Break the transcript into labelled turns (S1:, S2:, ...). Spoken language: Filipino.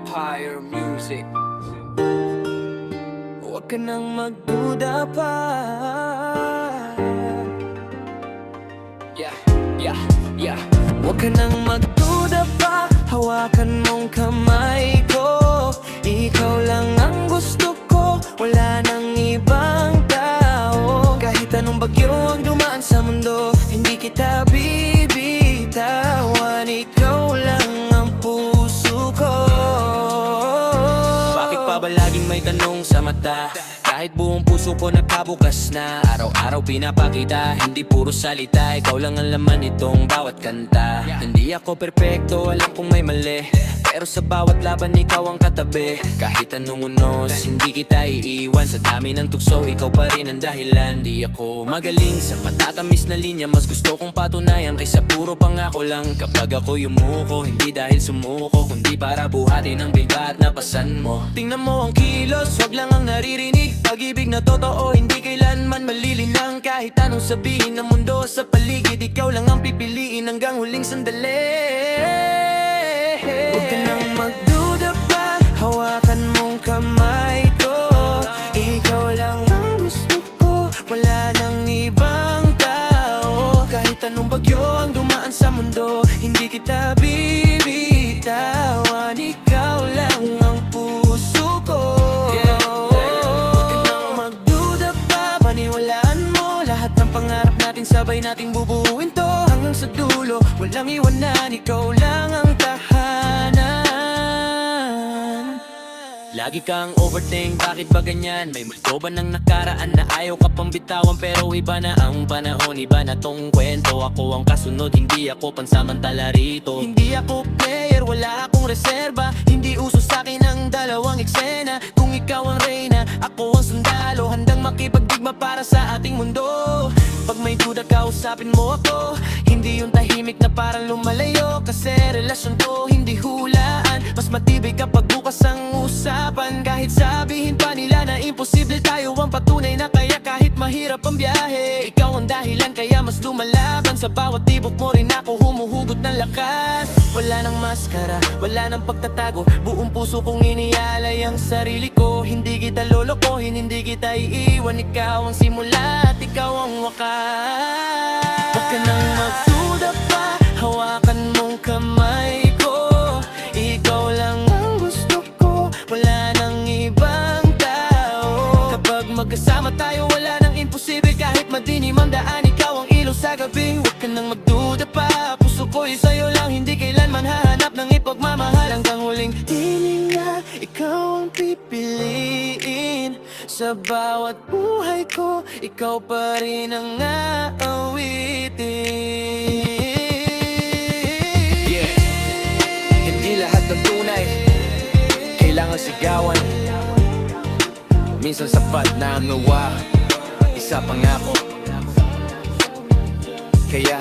S1: Empire Music. Huwag ka nang magduda pa. Huwag ka nang magduda pa. Hawakan mong kamay ko. Ikaw lang ang gusto ko. Wala nang ibang tao. Kahit anong bagyo ang dumaan sa mundo, hindi kita bibitawan. Ikaw lang ang puso ko. Bakit pa ba laging may tanong sa mata? Kahit buong puso ko nagkabukas na, araw-araw pinapakita, hindi puro salita. Ikaw lang ang laman nitong bawat kanta. Hindi ako perpekto, alam kong may mali, pero sa bawat laban ikaw ang katabi. Kahit anong unos, hindi kita iiwan. Sa dami ng tukso, ikaw pa rin ang dahilan. Di ako magaling sa matatamis na linya, mas gusto kong patunayan kaysa puro pangako lang. Kapag ako yumuko, hindi dahil sumuko, kundi para buhatin ang bigat na pasan mo. Tingnan mo ang kilos, wag lang ang naririnig. Pag-ibig na totoo, hindi kailanman malilinang. Kahit anong sabihin ng mundo sa paligid, ikaw lang ang pipiliin hanggang huling sandali. Huwag ka nang magduda pa. Hawakan mong kamay ko. Ikaw lang ang gusto ko. Wala nang ibang tao. Kahit anong bagyo ang dumaan sa mundo, hindi kita bibitawan. Ikaw lang ang puso ko. Pangarap natin, sabay nating bubuuin to hanggang sa dulo. Walang iwanan, ikaw lang ang tahanan. Lagi kang overthink, bakit ba ganyan? May multo ba ng nakaraan na ayaw ka pang bitawan? Pero iba na ang panahon, iba na tong kwento. Ako ang kasunod, hindi ako pansamantala rito. Hindi ako player, wala akong reserba. Hindi uso sa'kin ang dalawang eksena. Kung ikaw ang reyna, ako ang sundalo, handang makipagdigma para sa ating mundo. Pag may duda, kausapin mo ako. Hindi yung tahimik na parang lumalayo, kasi relasyon to, hindi hulaan. Mas matibay kapag bukas ang usapan. Kahit sabihin pa nila na imposible, tayo ang patunay na kaya kahit mahirap ang biyahe. Ikaw ang dahilan kaya mas lumalaban. Sa bawat tibok mo rin ako humuhugot ng lakas. Wala nang maskara, wala nang pagtatago. Buong puso kong inialay ang sarili ko. Hindi kita lolokohin, hindi kita iiwan. Ikaw ang simula at ikaw ang wakas. Huwag ka nang magduda pa. Hawakan mong kamay ko. Ikaw lang ang gusto ko. Wala nang ibang tao. Kapag magkasama tayo, wala nang imposible. Kahit madilim ang daan, ikaw ang ilaw sa gabi. Huwag ka nang magduda pa. Puso ko'y sa'yo lang, hindi kailanman hahanap ng ipagmamahal. Hanggang huling hininga, ikaw ang pipiliin. Sa bawat buhay ko, ikaw pa rin ang aawitin. Hindi lahat ng tunay kailangan sigawan. Minsan sapat na ang nawa, isa pangako. Kaya